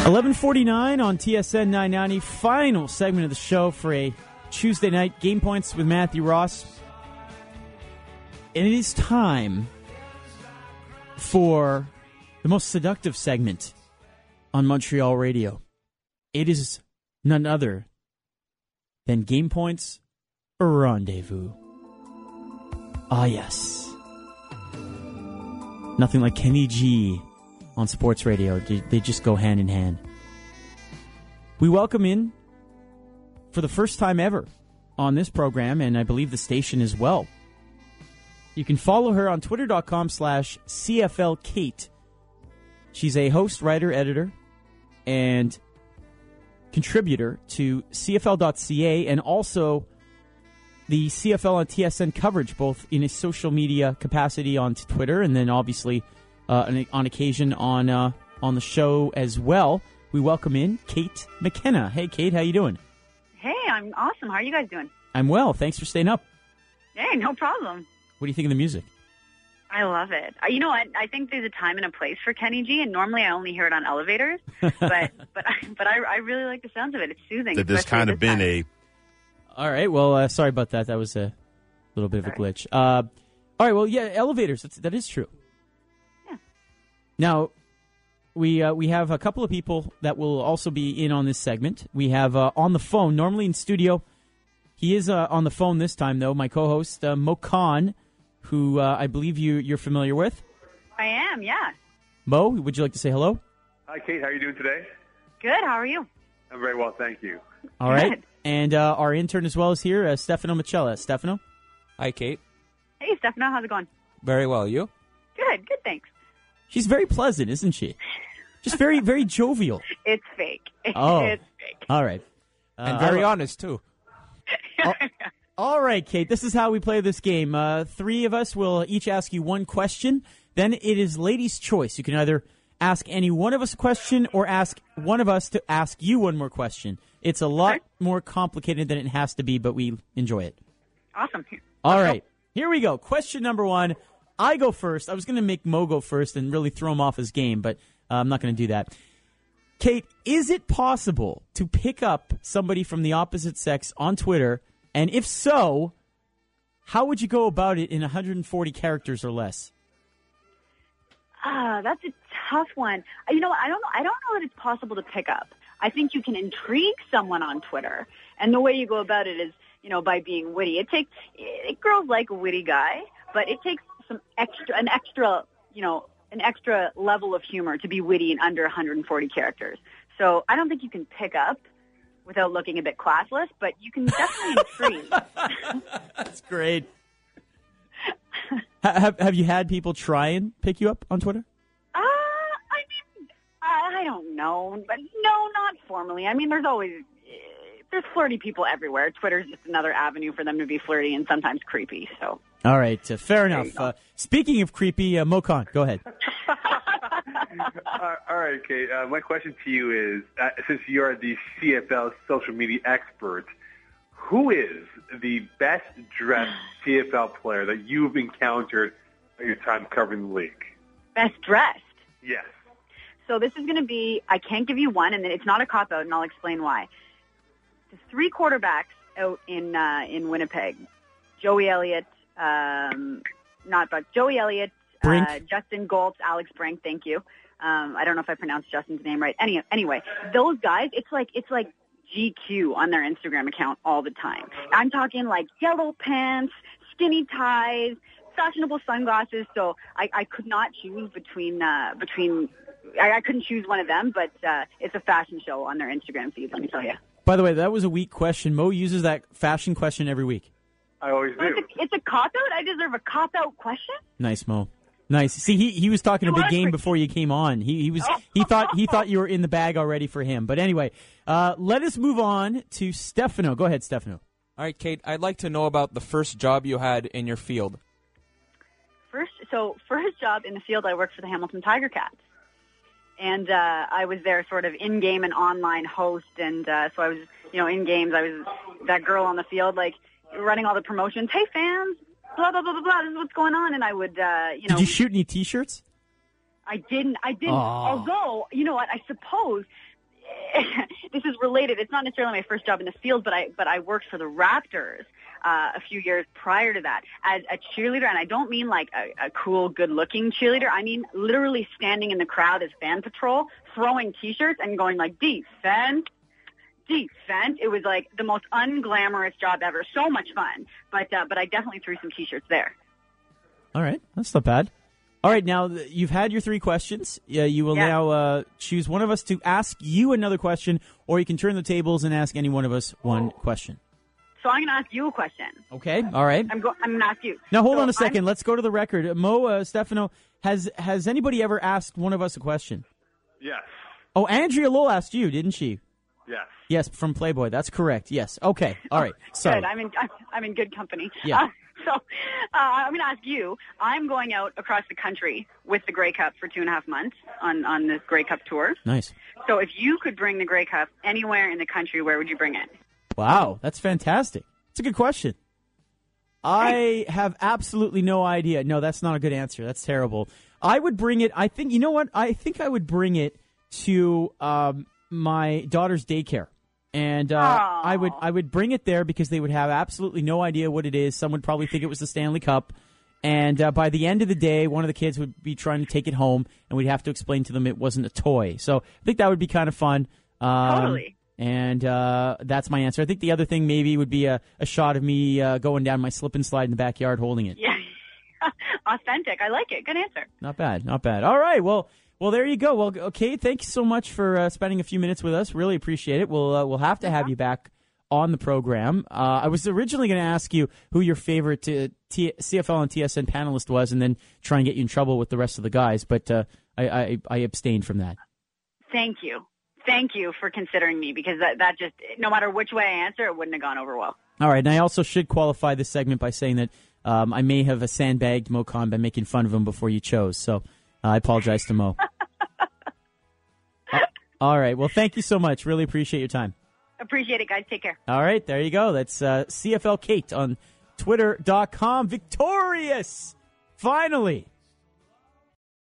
11:49 on TSN 990. Final segment of the show for a Tuesday night. Game Points with Matthew Ross. And it is time for the most seductive segment on Montreal radio. It is none other than Game Points Rendez-Vous. Ah, yes. Nothing like Kenny G on sports radio. They just go hand in hand. We welcome in, for the first time ever on this program, and I believe the station as well. You can follow her on twitter.com/CFLKate. She's a host, writer, editor, and contributor to cfl.ca and also the CFL.TSN coverage, both in a social media capacity on Twitter and then obviously on occasion on the show as well. We welcome in KateMcKenna. Hey, Kate, how you doing? Hey, I'm awesome. How are you guys doing? I'm well. Thanks for staying up. Hey, no problem. What do you think of the music? I love it. You know what? I think there's a time and a place for Kenny G, and normally I only hear it on elevators. but I really like the sounds of it. It's soothing. There's kind of been a... All right. Well, sorry about that. That was a little bit of a glitch. All right. Well, yeah, elevators. That is true. Yeah. Now, we have a couple of people that will also be in on this segment. We have on the phone, normally in studio. He is on the phone this time, though. My co-host, Mo, who I believe you're familiar with. I am, yeah. Mo, would you like to say hello? Hi, Kate. How are you doing today? Good. How are you? I'm very well, thank you. All right. And our intern as well is here, Stefano Mocella. Stefano? Hi, Kate. Hey, Stefano. How's it going? Very well. You? Good, thanks. She's very pleasant, isn't she? Just very, very jovial. It's fake. Oh. It's fake. All right. And very honest, too. All right, Kate, this is how we play this game. Three of us will each ask you one question. Then it is ladies' choice. You can either ask any one of us a question or ask one of us to ask you one more question. It's a lot more complicated than it has to be, but we enjoy it. Awesome. All right, here we go. Question number one. I go first. I was going to make Mo go first and really throw him off his game, but I'm not going to do that. Kate, is it possible to pick up somebody from the opposite sex on Twitter? And if so, how would you go about it in 140 characters or less? That's a tough one. You know what? I don't know that it's possible to pick up. I think you can intrigue someone on Twitter, and the way you go about it is, by being witty. Girls like a witty guy, but it takes an extra level of humor to be witty in under 140 characters. So I don't think you can pick up without looking a bit classless, but you can definitely intrigue. That's great. Have you had people try and pick you up on Twitter? I don't know, but no, not formally. I mean, there's flirty people everywhere. Twitter's just another avenue for them to be flirty and sometimes creepy. So. All right, fair enough. Speaking of creepy, Mokan, go ahead. All right, Kate. My question to you is, since you're the CFL social media expert, who is the best-dressed CFL player that you've encountered in your time covering the league? Best dressed? Yes. So this is going to be, I can't give you one, and it's not a cop-out, and I'll explain why. The three quarterbacks out in Winnipeg, Joey Elliott, Justin Goltz, Alex Brink, thank you. I don't know if I pronounced Justin's name right. Anyway, those guys, it's like GQ on their Instagram account all the time. I'm talking like yellow pants, skinny ties, fashionable sunglasses. So I could not choose between I couldn't choose one of them, but it's a fashion show on their Instagram feed, let me tell you. By the way, that was a weak question. Mo uses that fashion question every week. I always do. It's a cop-out? I deserve a cop-out question? Nice, Mo. Nice. See, he was talking a big game before you came on. He thought you were in the bag already for him. But anyway, let us move on to Stefano. Go ahead, Stefano. All right, Kate, I'd like to know about the first job you had in your field. First job in the field, I worked for the Hamilton Tiger Cats. And I was their sort of in-game and online host. And so I was, in games, I was that girl on the field, like, running all the promotions. Hey, fans, blah, blah, blah, blah, blah, this is what's going on. And I would, Did you shoot any T-shirts? I didn't. Oh. Although, you know what, I suppose this is related. It's not necessarily my first job in the field, but I worked for the Raptors a few years prior to that as a cheerleader, and I don't mean like a cool, good-looking cheerleader. I mean literally standing in the crowd as fan patrol, throwing T-shirts and going like, defense. It was like the most unglamorous job ever. So much fun, but I definitely threw some T-shirts there. All right, that's not bad. All right, now you've had your 3 questions. You will now choose one of us to ask you another question, or you can turn the tables and ask any one of us one question. So I'm going to ask you a question. Okay, all right. I'm going to ask you. Now, hold on a second. Let's go to the record. Mo, Stefano, has anybody ever asked one of us a question? Yes. Oh, Andrea Lowell asked you, didn't she? Yes. Yes, from Playboy. That's correct. Yes. Okay. All right. So good. I'm in good company. Yeah. I'm going to ask you. I'm going out across the country with the Grey Cup for 2.5 months on this Grey Cup tour. Nice. So if you could bring the Grey Cup anywhere in the country, where would you bring it? Wow, that's fantastic. It's a good question. I have absolutely no idea. No, that's not a good answer. That's terrible. I would bring it. I think, you know what? I think I would bring it to my daughter's daycare. And I would bring it there because they would have absolutely no idea what it is. Some would probably think it was the Stanley Cup. And by the end of the day, one of the kids would be trying to take it home, and we'd have to explain to them it wasn't a toy. So I think that would be kind of fun. Totally. And that's my answer. I think the other thing maybe would be a shot of me going down my slip and slide in the backyard holding it. Yeah. Authentic. I like it. Good answer. Not bad. Not bad. All right. Well, there you go. Well, okay. Thank you so much for spending a few minutes with us. Really appreciate it. We'll have to have you back on the program. I was originally going to ask you who your favorite CFL and TSN panelist was, and then try and get you in trouble with the rest of the guys. But I abstained from that. Thank you. Thank you for considering me, because that just, no matter which way I answer, it wouldn't have gone over well. All right. And I also should qualify this segment by saying that I may have sandbagged Mo Khan by making fun of him before you chose. So I apologize to Mo. All right. Well, thank you so much. Really appreciate your time. Appreciate it, guys. Take care. All right. There you go. That's CFL Kate on Twitter.com. Victorious! Finally!